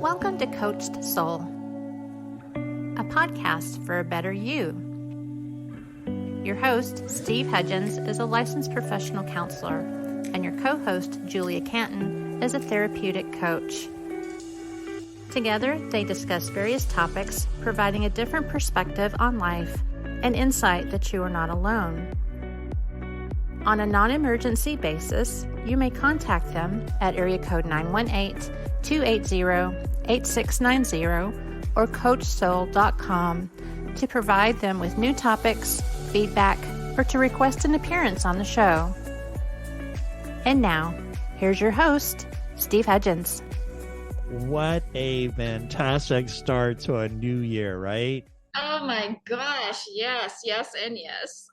Welcome to Coached Soul, a podcast for a better you. Your host, Steve Hudgens, is a licensed professional counselor, and your co-host, Julia Canton, is a therapeutic coach. Together, they discuss various topics, providing a different perspective on life and insight that you are not alone. On a non-emergency basis, you may contact them at area code 918-280-8690 or coachsoul.com to provide them with new topics, feedback, or to request an appearance on the show. And now, here's your host, Steve Hudgens. What a fantastic start to a new year, right? Oh my gosh. Yes, and yes.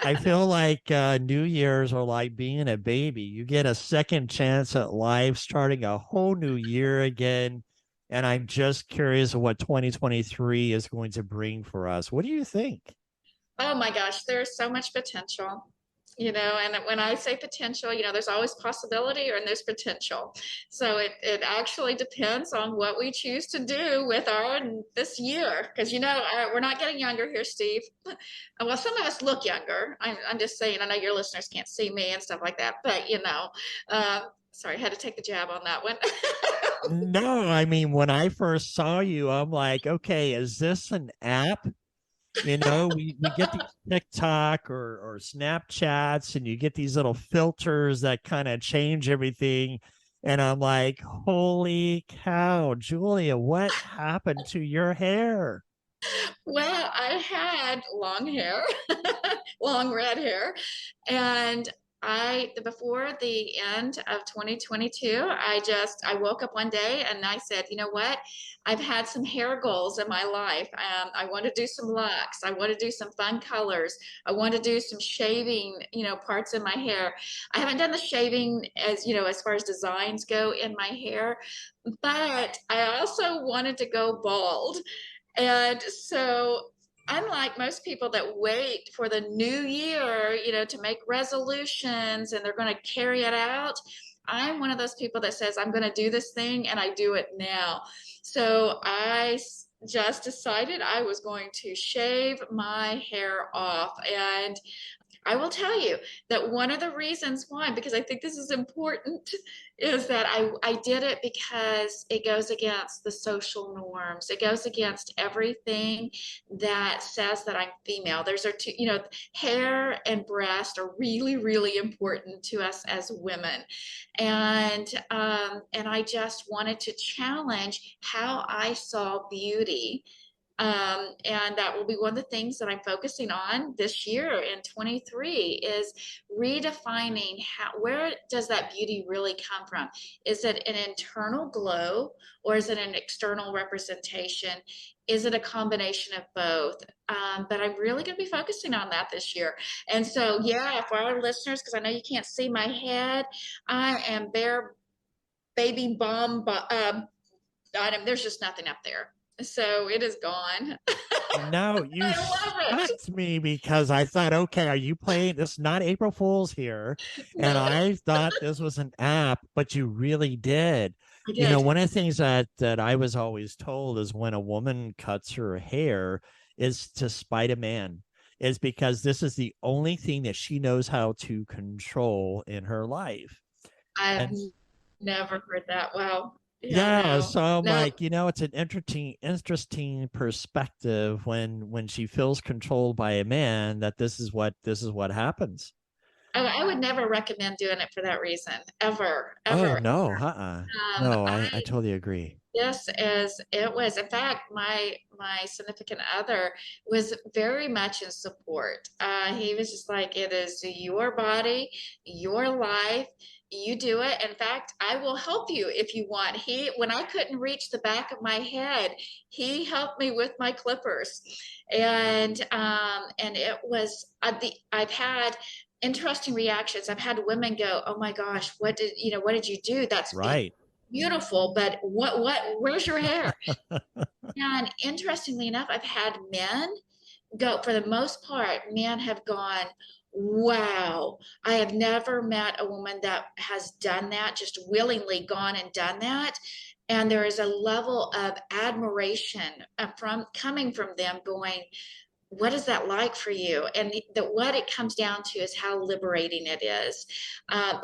I feel like New Year's are like being a baby. You get a second chance at life, starting a whole new year again. And I'm just curious what 2023 is going to bring for us. What do you think? Oh my gosh, there's so much potential. And when I say potential, there's always possibility and there's potential. So it actually depends on what we choose to do with this year. Because, we're not getting younger here, Steve. Well, some of us look younger. I'm just saying, I know your listeners can't see me and stuff like that. But, sorry, I had to take the jab on that one. No, I mean, when I first saw you, I'm like, okay, is this an app? We get these TikTok or Snapchats, and you get these little filters that kind of change everything. And I'm like, holy cow, Julia, what happened to your hair? Well, I had long hair, long red hair, and before the end of 2022, I woke up one day and I said, you know what? I've had some hair goals in my life. I want to do some locks. I want to do some fun colors. I want to do some shaving, parts in my hair. I haven't done the shaving as far as designs go in my hair, but I also wanted to go bald. And so unlike most people that wait for the new year, to make resolutions and they're going to carry it out, I'm one of those people that says, I'm going to do this thing and I do it now. So I just decided I was going to shave my hair off. And I will tell you that one of the reasons why, because I think this is important, is that I did it because it goes against the social norms. It goes against everything that says that I'm female. There's our two, hair and breast are really, really important to us as women. And I just wanted to challenge how I saw beauty. And that will be one of the things that I'm focusing on this year in 23 is redefining where does that beauty really come from? Is it an internal glow or is it an external representation? Is it a combination of both? But I'm really going to be focusing on that this year. And so, for our listeners, because I know you can't see my head, I am bare baby bomb. There's just nothing up there. So it is gone. No, you shocked me because I thought, okay, are you playing? This is not April Fool's here. And I thought this was an app, but you really did. One of the things that I was always told is when a woman cuts her hair is to spite a man, is because this is the only thing that she knows how to control in her life. I've never heard that. Wow. Yeah, so I'm like, it's an interesting perspective when she feels controlled by a man, that this is what happens. I would never recommend doing it for that reason, ever. Oh no, no, I totally agree. It was, in fact, my significant other was very much in support. He was just like, it is your body, your life. You do it. In fact, I will help you if you want. When I couldn't reach the back of my head, he helped me with my clippers, and it was I've had interesting reactions. I've had women go, "Oh my gosh, what did you do? That's right." Beautiful, but where's your hair? And interestingly enough, I've had men go, for the most part, men have gone, wow, I have never met a woman that has done that, just willingly gone and done that. And there is a level of admiration from coming from them going, what is that like for you? And what it comes down to is how liberating it is.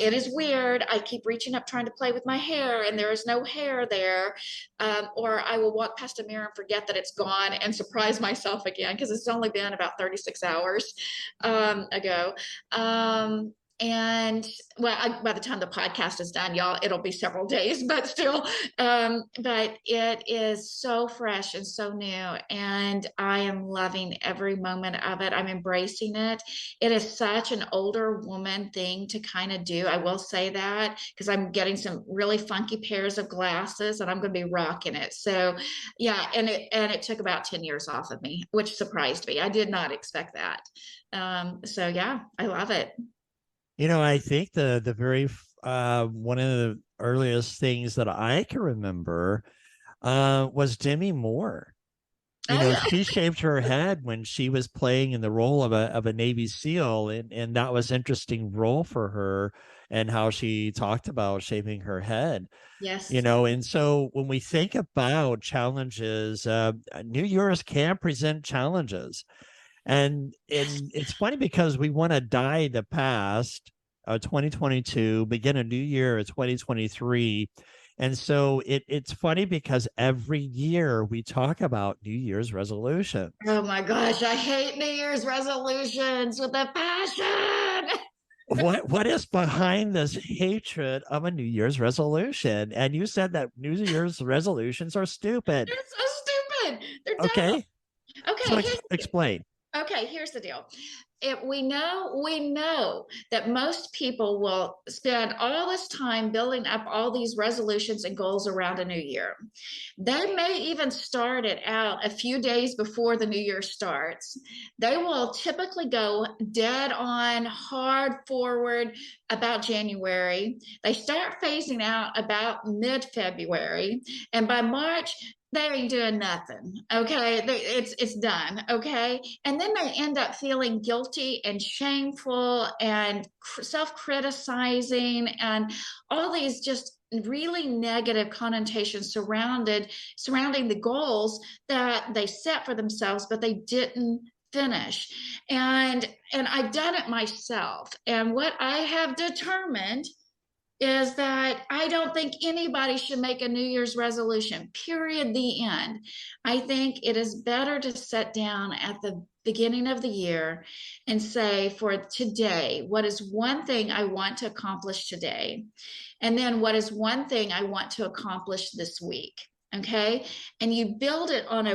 It is weird. I keep reaching up trying to play with my hair and there is no hair there. Or I will walk past a mirror and forget that it's gone and surprise myself again because it's only been about 36 hours ago. And well, by the time the podcast is done, y'all, it'll be several days, but still, but it is so fresh and so new. And I am loving every moment of it. I'm embracing it. It is such an older woman thing to kind of do. I will say that because I'm getting some really funky pairs of glasses and I'm going to be rocking it. So yeah. And it took about 10 years off of me, which surprised me. I did not expect that. So yeah, I love it. I think the very one of the earliest things that I can remember was Demi Moore. She shaved her head when she was playing in the role of a Navy SEAL, and that was interesting role for her and how she talked about shaving her head. Yes. And so when we think about challenges, New Year's can present challenges. And it's funny because we want to die the past, 2022, begin a new year, 2023. And so it's funny because every year we talk about New Year's resolution. Oh my gosh, I hate New Year's resolutions with a passion. What is behind this hatred of a New Year's resolution? And you said that New Year's resolutions are stupid. They're so stupid. They're dumb. Okay. So explain. Okay, here's the deal. We know that most people will spend all this time building up all these resolutions and goals around a new year. They may even start it out a few days before the new year starts. They will typically go dead on, hard forward about January. They start phasing out about mid-February, and by March, they ain't doing nothing. Okay. It's done. Okay. And then they end up feeling guilty and shameful and self-criticizing and all these just really negative connotations surrounding the goals that they set for themselves, but they didn't finish. And I've done it myself. And what I have determined is that I don't think anybody should make a New Year's resolution, period, the end. I think it is better to sit down at the beginning of the year and say, for today, what is one thing I want to accomplish today? And then what is one thing I want to accomplish this week? Okay. And you build it on a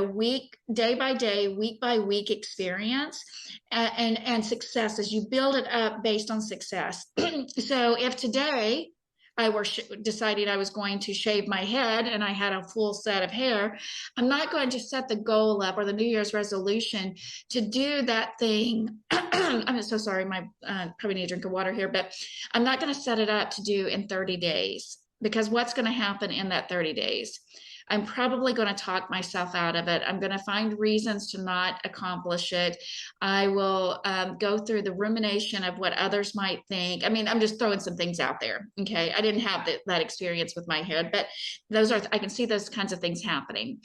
day by day, week by week experience and success as you build it up based on success. So if today I were deciding I was going to shave my head and I had a full set of hair, I'm not going to set the goal up or the New Year's resolution to do that thing. I'm so sorry. Probably need a drink of water here, but I'm not going to set it up to do in 30 days because what's going to happen in that 30 days? I'm probably going to talk myself out of it. I'm going to find reasons to not accomplish it. I will go through the rumination of what others might think. I mean, I'm just throwing some things out there. Okay. I didn't have that experience with my hair, but I can see those kinds of things happening.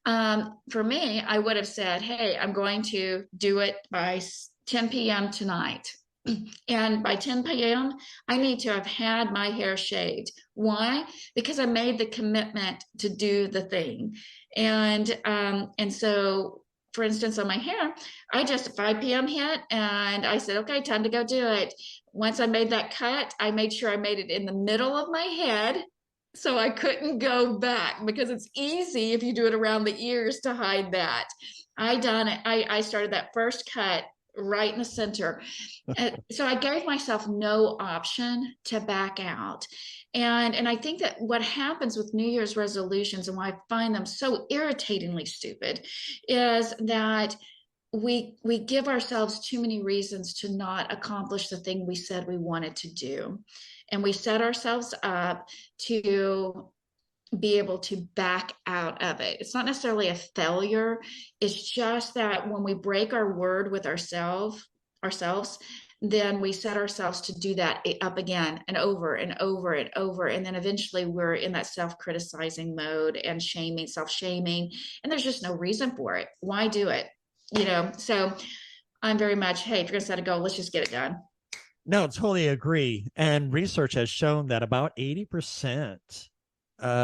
For me, I would have said, hey, I'm going to do it by 10 p.m. tonight. And by 10 p.m., I need to have had my hair shaved. Why? Because I made the commitment to do the thing. And so, for instance, on my hair, I just 5 p.m. hit and I said, okay, time to go do it. Once I made that cut, I made sure I made it in the middle of my head so I couldn't go back because it's easy if you do it around the ears to hide that. I started that first cut right in the center. So I gave myself no option to back out. And I think that what happens with New Year's resolutions and why I find them so irritatingly stupid is that we give ourselves too many reasons to not accomplish the thing we said we wanted to do. And we set ourselves up to be able to back out of it. It's not necessarily a failure. It's just that when we break our word with ourselves, then we set ourselves to do that up again and over and over and over. And then eventually we're in that self-criticizing mode and shaming, self-shaming, and there's just no reason for it. Why do it? So I'm very much, hey, if you're gonna set a goal, let's just get it done. No, totally agree. And research has shown that about 80%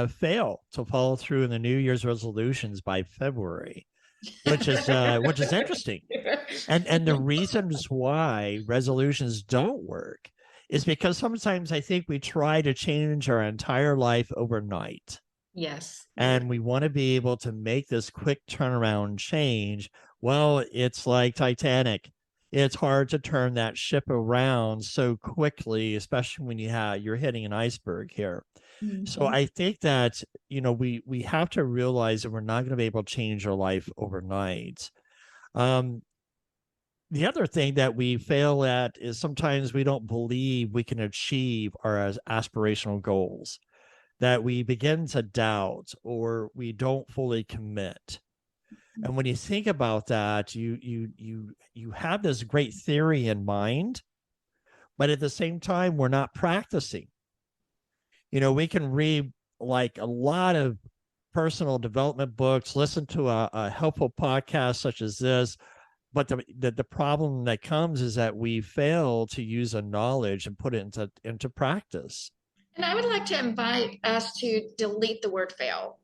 fail to follow through in the New Year's resolutions by February, which is interesting. And the reasons why resolutions don't work is because sometimes I think we try to change our entire life overnight. Yes. And we want to be able to make this quick turnaround change. Well, it's like Titanic. It's hard to turn that ship around so quickly, especially when you're hitting an iceberg here. Mm-hmm. So I think that, we have to realize that we're not going to be able to change our life overnight. The other thing that we fail at is sometimes we don't believe we can achieve our aspirational goals, that we begin to doubt or we don't fully commit. And when you think about that, you have this great theory in mind, but at the same time, we're not practicing. We can read like a lot of personal development books, listen to a helpful podcast such as this, but the problem that comes is that we fail to use a knowledge and put it into practice. And I would like to invite us to delete the word fail.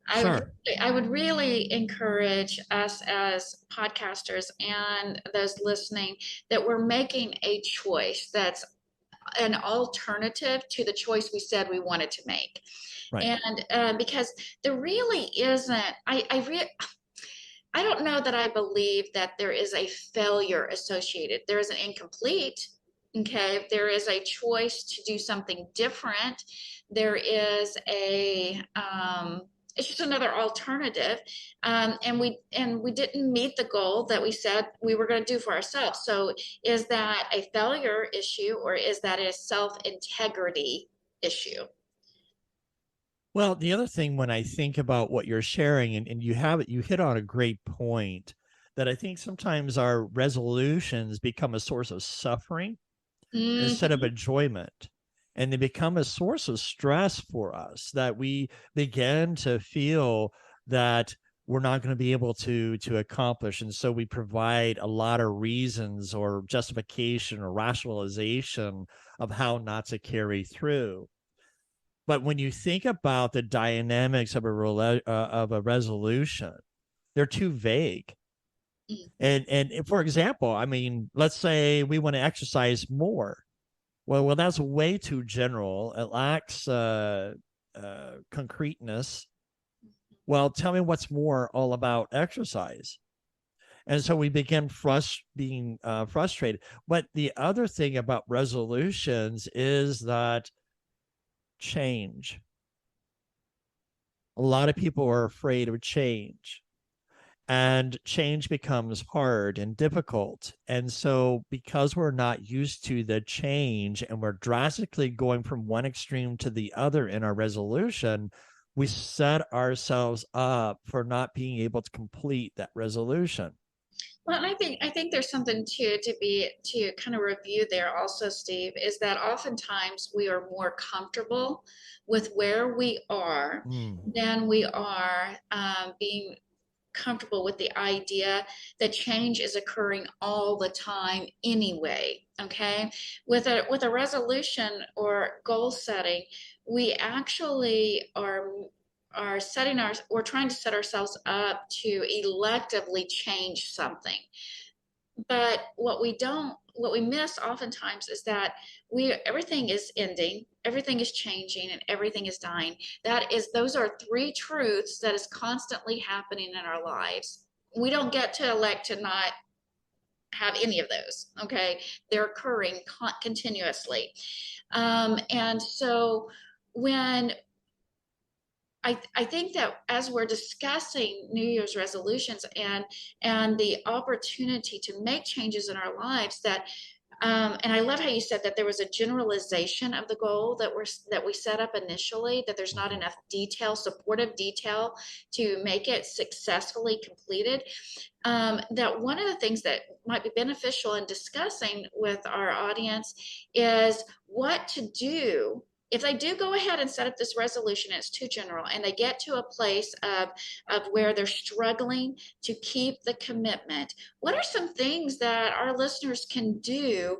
I would really encourage us as podcasters and those listening that we're making a choice that's an alternative to the choice we said we wanted to make. Right. And because there really isn't, I don't know that I believe that there is a failure associated. There is an incomplete. Okay, there is a choice to do something different. There is it's just another alternative, and we didn't meet the goal that we said we were going to do for ourselves. So, is that a failure issue, or is that a self-integrity issue? Well, the other thing when I think about what you're sharing, and you hit on a great point, that I think sometimes our resolutions become a source of suffering instead of enjoyment. And they become a source of stress for us, that we begin to feel that we're not going to be able to accomplish. And so we provide a lot of reasons or justification or rationalization of how not to carry through. But when you think about the dynamics of a resolution, they're too vague. And for example, I mean, let's say we want to exercise more. Well, that's way too general. It lacks concreteness. Well, tell me what's more all about exercise. And so we begin being frustrated. But the other thing about resolutions is that change. A lot of people are afraid of change. And change becomes hard and difficult. And so because we're not used to the change and we're drastically going from one extreme to the other in our resolution, we set ourselves up for not being able to complete that resolution. Well, I think there's something to kind of review there also, Steve, is that oftentimes we are more comfortable with where we are than we are being comfortable with the idea that change is occurring all the time anyway. Okay, with a resolution or goal setting, we actually are we're trying to set ourselves up to electively change something. But what we miss oftentimes is that everything is ending, everything is changing, and everything is dying. Those are three truths that is constantly happening in our lives. We don't get to elect to not have any of those. Okay, they're occurring continuously, and so when I think that as we're discussing New Year's resolutions and the opportunity to make changes in our lives, that And I love how you said that there was a generalization of the goal that we set up initially, that there's not enough detail, supportive detail to make it successfully completed. That one of the things that might be beneficial in discussing with our audience is what to do if they do go ahead and set up this resolution. It's too general, and they get to a place of where they're struggling to keep the commitment. What are some things that our listeners can do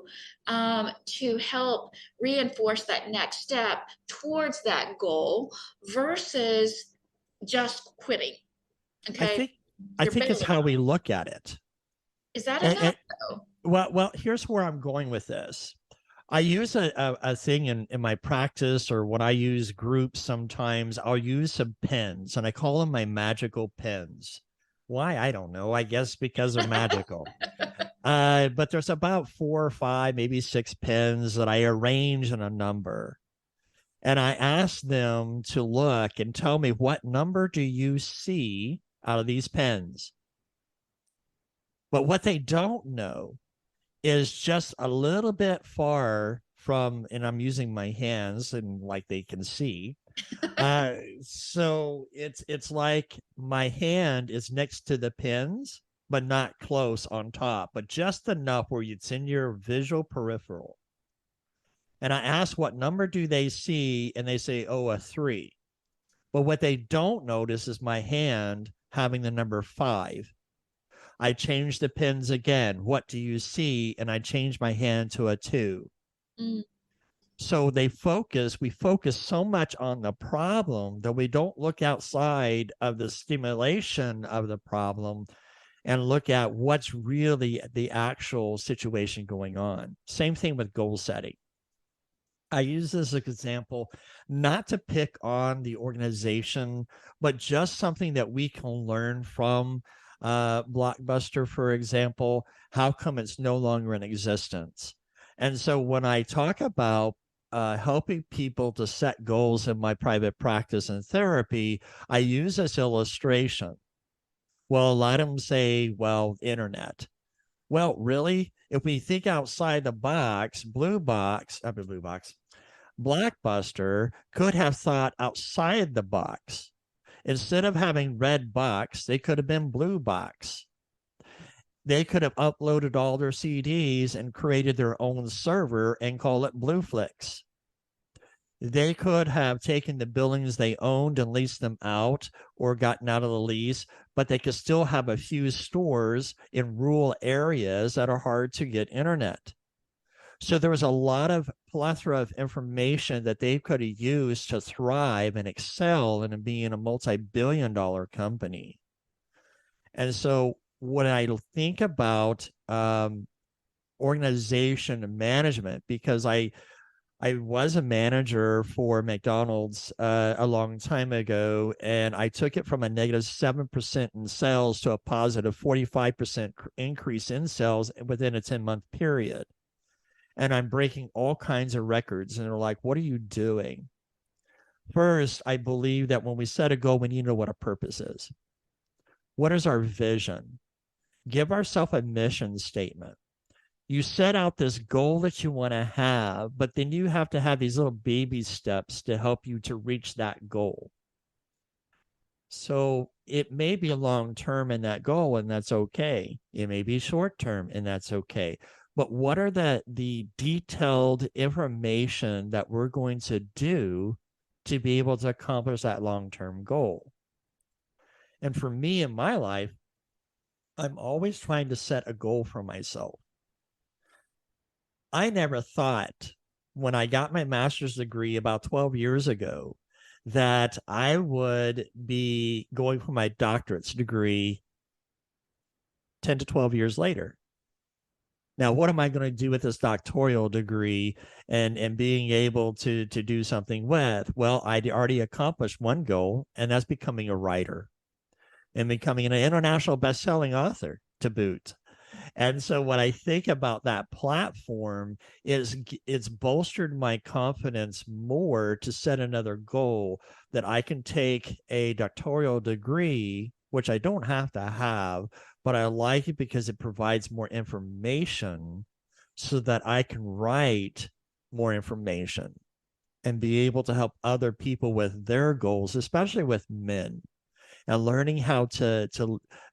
to help reinforce that next step towards that goal versus just quitting? Okay. I think it's how we look at it. Is that enough? Well, here's where I'm going with this. I use a thing in my practice, or when I use groups, sometimes I'll use some pens, and I call them my magical pens. Why? I don't know. I guess because they're magical. But there's about 4 or 5, maybe 6 pens that I arrange in a number. And I ask them to look and tell me, what number do you see out of these pens? But what they don't know is just a little bit far from, and I'm using my hands and like they can see. So it's like my hand is next to the pins, but not close on top, but just enough where it's in your visual peripheral. And I ask, what number do they see? And they say, oh, a 3. But what they don't notice is my hand having the number 5. I change the pins again. What do you see? And I change my hand to a 2. So we focus so much on the problem that we don't look outside of the stimulation of the problem and look at what's really the actual situation going on. Same thing with goal setting. I use this as an example, not to pick on the organization, but just something that we can learn from Blockbuster, for example. How come it's no longer in existence? And so when I talk about helping people to set goals in my private practice and therapy, I use this illustration. Well, a lot of them say, well, internet. Well, really, if we think outside the box, Blockbuster could have thought outside the box. Instead of having red box, they could have been blue box. They could have uploaded all their CDs and created their own server and call it Blueflix. They could have taken the buildings they owned and leased them out or gotten out of the lease, but they could still have a few stores in rural areas that are hard to get internet. So there was a lot of plethora of information that they could have used to thrive and excel in being a multi-billion-dollar company. And so when I think about organization and management, because I was a manager for McDonald's a long time ago, and I took it from a negative 7% in sales to a positive 45% increase in sales within a 10-month period. And I'm breaking all kinds of records. And they're like, what are you doing? First, I believe that when we set a goal, we need to know what a purpose is. What is our vision? Give ourselves a mission statement. You set out this goal that you want to have, but then you have to have these little baby steps to help you to reach that goal. So it may be long term in that goal, and that's okay. It may be short term, and that's okay. But what are the detailed information that we're going to do to be able to accomplish that long-term goal? And for me in my life, I'm always trying to set a goal for myself. I never thought when I got my master's degree about 12 years ago that I would be going for my doctorate's degree 10 to 12 years later. Now, what am I going to do with this doctoral degree and being able to do something with? Well, I'd already accomplished one goal, and that's becoming a writer and becoming an international best-selling author to boot. And so when I think about that platform, it's bolstered my confidence more to set another goal that I can take a doctoral degree, which I don't have to have, but I like it because it provides more information so that I can write more information and be able to help other people with their goals, especially with men, and learning how to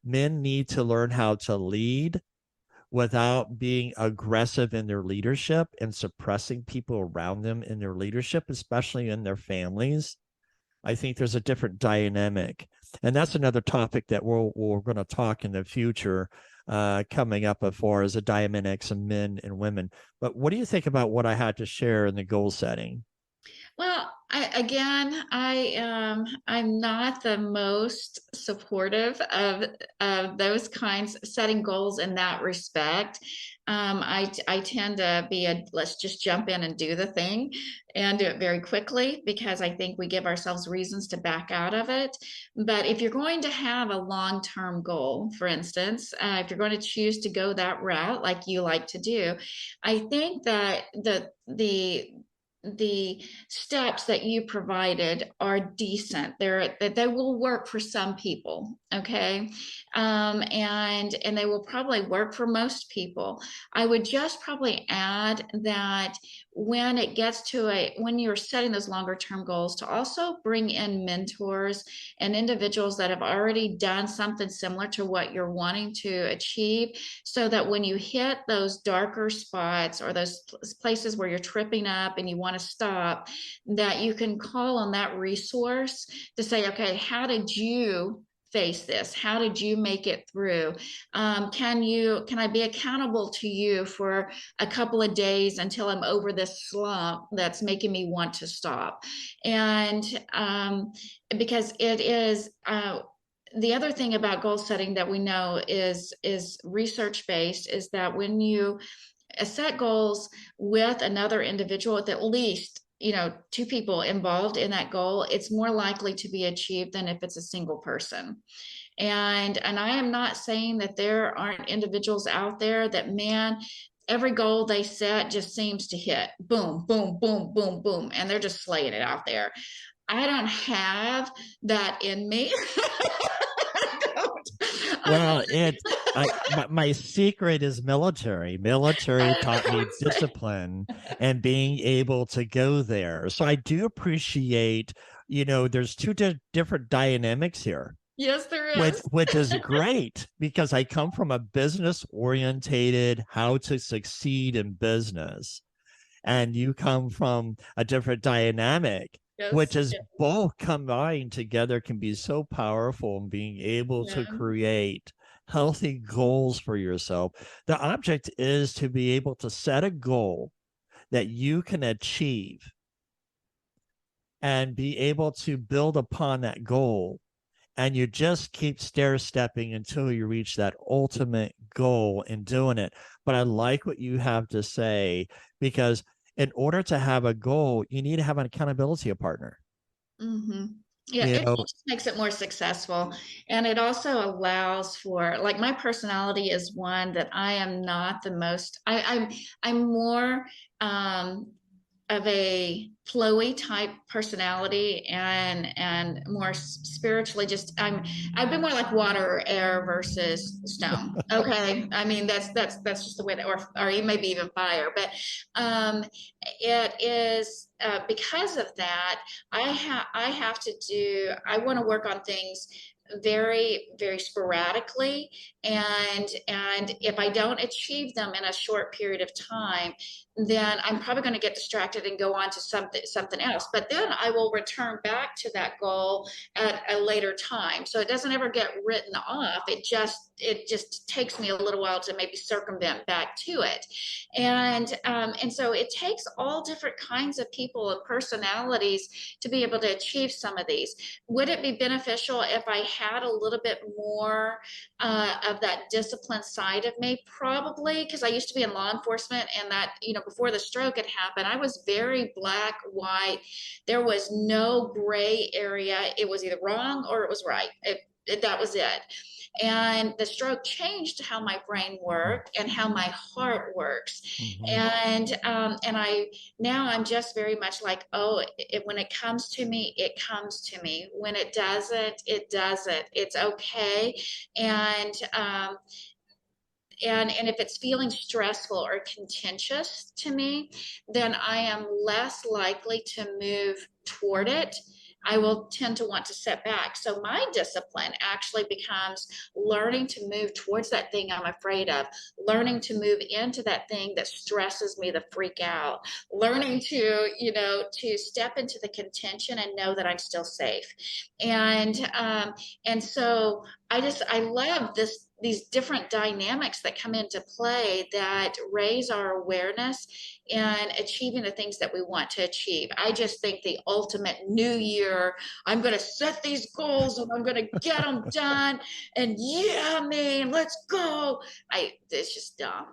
men need to learn how to lead without being aggressive in their leadership and suppressing people around them in their leadership, especially in their families. I think there's a different dynamic. And that's another topic that we're going to talk in the future, coming up as far as the dynamics of men and women. But what do you think about what I had to share in the goal setting? Well, I'm not the most supportive of those kinds setting goals in that respect. I tend to be a let's just jump in and do the thing and do it very quickly because I think we give ourselves reasons to back out of it. But if you're going to have a long-term goal, for instance, if you're going to choose to go that route like you like to do, I think that the steps that you provided are decent. They will work for some people, okay, and they will probably work for most people. I would just probably add that when it gets to when you're setting those longer term goals, to also bring in mentors and individuals that have already done something similar to what you're wanting to achieve, so that when you hit those darker spots or those places where you're tripping up and you want to stop, that you can call on that resource to say, okay, how did you face this? How did you make it through? Can I be accountable to you for a couple of days until I'm over this slump that's making me want to stop? And because it is, the other thing about goal setting that we know is research based, is that when you set goals with another individual, with at least two people involved in that goal, it's more likely to be achieved than if it's a single person. And I am not saying that there aren't individuals out there that, man, every goal they set just seems to hit boom, boom, boom, boom, boom, and they're just slaying it out there. I don't have that in me. Well, my secret is military. Military taught me discipline and being able to go there. So I do appreciate, there's two different dynamics here. Yes, there is. Which is great because I come from a business orientated how to succeed in business, and you come from a different dynamic. Yes, which is both combined together can be so powerful in being able to create healthy goals for yourself. The object is to be able to set a goal that you can achieve and be able to build upon that goal. And you just keep stair stepping until you reach that ultimate goal in doing it. But I like what you have to say, because in order to have a goal, you need to have an accountability partner. Mm-hmm. Yeah, it just makes it more successful. And it also allows for, like, my personality is one that I am not the most, I'm more of a flowy type personality, and more spiritually, just I've been more like water or air versus stone. Okay, I mean that's just the way that, or maybe even fire. But it is because of that, I want to work on things very, very sporadically, and if I don't achieve them in a short period of time, then I'm probably going to get distracted and go on to something else. But then I will return back to that goal at a later time. So it doesn't ever get written off. It just takes me a little while to maybe circumvent back to it. And so it takes all different kinds of people and personalities to be able to achieve some of these. Would it be beneficial if I had a little bit more of that discipline side of me? Probably, because I used to be in law enforcement, and that, before the stroke had happened, I was very black, white. There was no gray area. It was either wrong or it was right. That was it. And the stroke changed how my brain worked and how my heart works. Mm-hmm. And I'm just very much like, when it comes to me, it comes to me. When it doesn't, it doesn't. It's okay. And And if it's feeling stressful or contentious to me, then I am less likely to move toward it. I will tend to want to set back. So my discipline actually becomes learning to move towards that thing I'm afraid of, learning to move into that thing that stresses me the freak out, learning to, to step into the contention and know that I'm still safe. And so I love these different dynamics that come into play that raise our awareness and achieving the things that we want to achieve. I just think the ultimate new year, I'm going to set these goals and I'm going to get them done. And let's go. It's just dumb.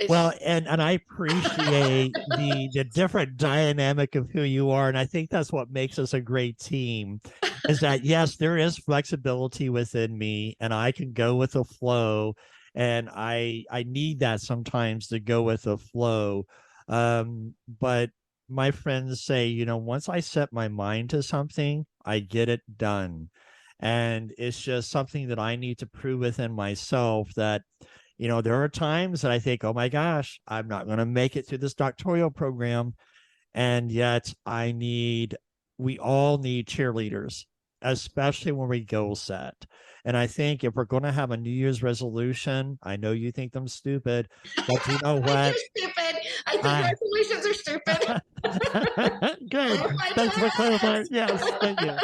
Well, and I appreciate the different dynamic of who you are. And I think that's what makes us a great team, is that, yes, there is flexibility within me and I can go with the flow. And I need that sometimes to go with the flow. But my friends say, once I set my mind to something, I get it done. And it's just something that I need to prove within myself that, there are times that I think, oh my gosh, I'm not going to make it through this doctoral program. And yet we all need cheerleaders, especially when we goal set. And I think if we're going to have a New Year's resolution, I know you think them stupid, but you know what? Stupid. I think resolutions are stupid. Good. Thanks for clarifying. Yes, thank you.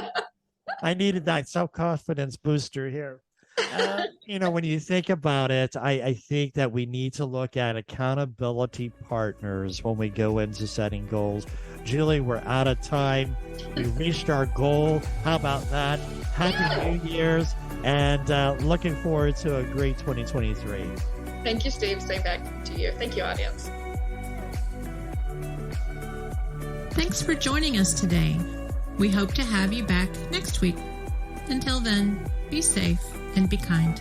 I needed that self-confidence booster here. When you think about it, I think that we need to look at accountability partners when we go into setting goals. Julie, we're out of time. We reached our goal. How about that? Happy New Year's, and looking forward to a great 2023. Thank you, Steve. Say back to you. Thank you, audience. Thanks for joining us today. We hope to have you back next week. Until then, be safe and be kind.